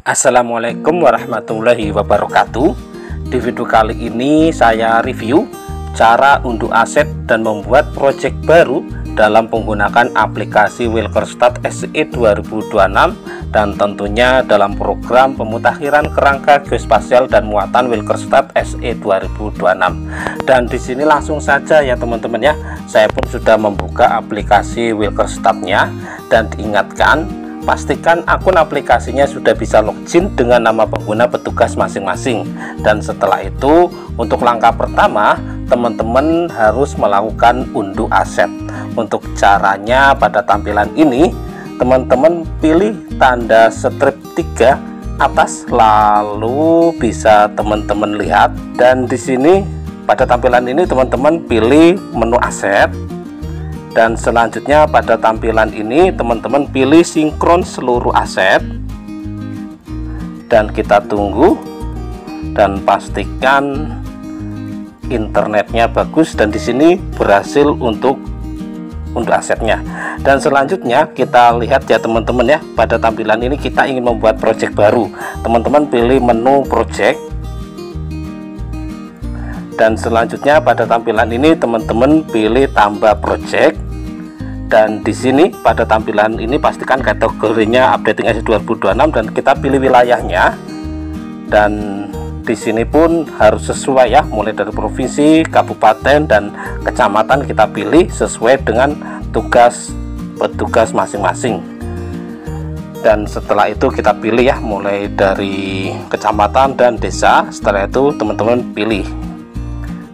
Assalamualaikum warahmatullahi wabarakatuh. Di video kali ini saya review cara unduh aset dan membuat project baru dalam menggunakan aplikasi Wilkerstad SE 2026 dan tentunya dalam program pemutakhiran kerangka geospasial dan muatan Wilkerstad SE 2026. Dan di sini langsung saja ya teman-teman ya, saya pun sudah membuka aplikasi Wilkerstad-nya dan diingatkan pastikan akun aplikasinya sudah bisa login dengan nama pengguna petugas masing-masing. Dan setelah itu untuk langkah pertama teman-teman harus melakukan unduh aset. Untuk caranya pada tampilan ini teman-teman pilih tanda strip 3 atas, lalu bisa teman-teman lihat, dan di sini pada tampilan ini teman-teman pilih menu aset. Dan selanjutnya pada tampilan ini teman-teman pilih sinkron seluruh aset dan kita tunggu dan pastikan internetnya bagus, dan di sini berhasil untuk unduh asetnya. Dan selanjutnya kita lihat ya teman-teman ya, pada tampilan ini kita ingin membuat project baru. Teman-teman pilih menu project, dan selanjutnya pada tampilan ini teman-teman pilih tambah project. Dan di sini pada tampilan ini pastikan kategorinya updating SE 2026 dan kita pilih wilayahnya. Dan di sini pun harus sesuai ya, mulai dari provinsi, kabupaten dan kecamatan kita pilih sesuai dengan tugas petugas masing-masing. Dan setelah itu kita pilih ya, mulai dari kecamatan dan desa. Setelah itu teman-teman pilih.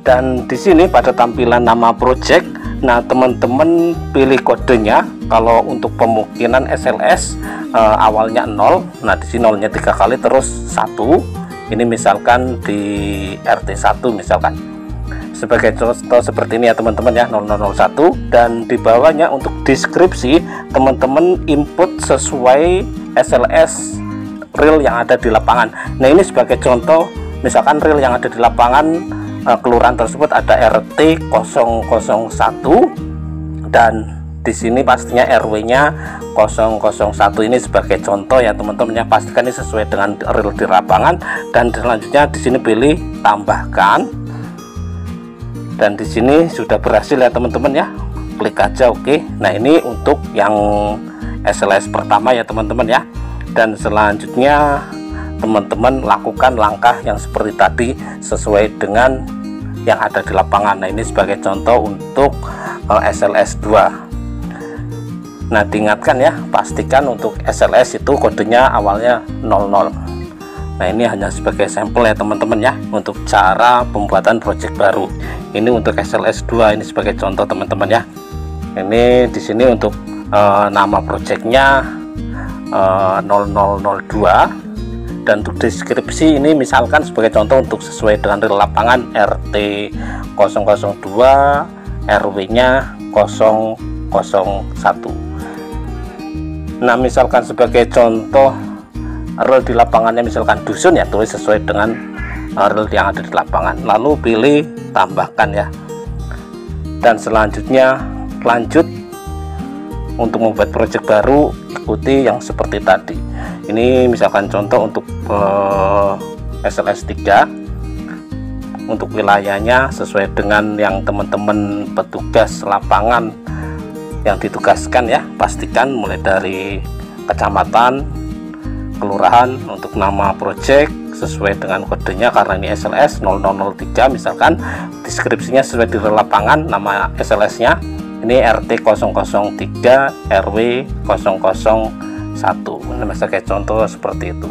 Dan di sini pada tampilan nama project, nah teman-teman pilih kodenya. Kalau untuk pemukiman SLS awalnya 0, nah di sini 0-nya 3 kali terus 1. Ini misalkan di RT1 misalkan. Sebagai contoh seperti ini ya teman-teman ya, 0001. Dan di bawahnya untuk deskripsi teman-teman input sesuai SLS real yang ada di lapangan. Nah ini sebagai contoh, misalkan real yang ada di lapangan kelurahan tersebut ada RT 001 dan di sini pastinya RW-nya 001. Ini sebagai contoh ya teman-teman ya, pastikan ini sesuai dengan real di lapangan. Dan selanjutnya di sini pilih tambahkan, dan di sini sudah berhasil ya teman-teman ya, klik aja oke. Nah ini untuk yang SLS pertama ya teman-teman ya. Dan selanjutnya teman-teman lakukan langkah yang seperti tadi sesuai dengan yang ada di lapangan. Nah ini sebagai contoh untuk SLS 2. Nah diingatkan ya, pastikan untuk SLS itu kodenya awalnya 00. Nah ini hanya sebagai sampel ya teman-teman ya, untuk cara pembuatan project baru. Ini untuk SLS 2, ini sebagai contoh teman-teman ya. Ini di sini untuk nama projectnya 0002. Dan untuk deskripsi ini misalkan sebagai contoh untuk sesuai dengan real lapangan RT 002, RW-nya 001. Nah misalkan sebagai contoh real di lapangannya misalkan dusun ya, tulis sesuai dengan real yang ada di lapangan, lalu pilih tambahkan ya. Dan selanjutnya lanjut untuk membuat project baru, ikuti yang seperti tadi. Ini misalkan contoh untuk SLS 3, untuk wilayahnya sesuai dengan yang teman-teman petugas lapangan yang ditugaskan ya, pastikan mulai dari kecamatan, kelurahan. Untuk nama project sesuai dengan kodenya, karena ini SLS 0003 misalkan, deskripsinya sesuai di lapangan, nama SLS-nya ini RT 003 RW 001. Ini sebagai contoh seperti itu.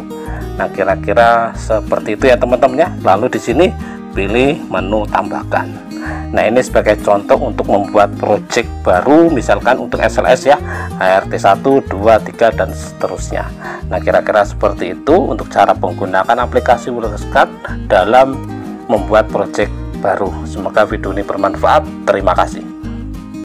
Nah kira-kira seperti itu ya teman-teman ya. Lalu di sini pilih menu tambahkan. Nah ini sebagai contoh untuk membuat project baru, misalkan untuk SLS ya, RT 1, 2, 3 dan seterusnya. Nah kira-kira seperti itu untuk cara menggunakan aplikasi Wilkerstad dalam membuat project baru. Semoga video ini bermanfaat. Terima kasih.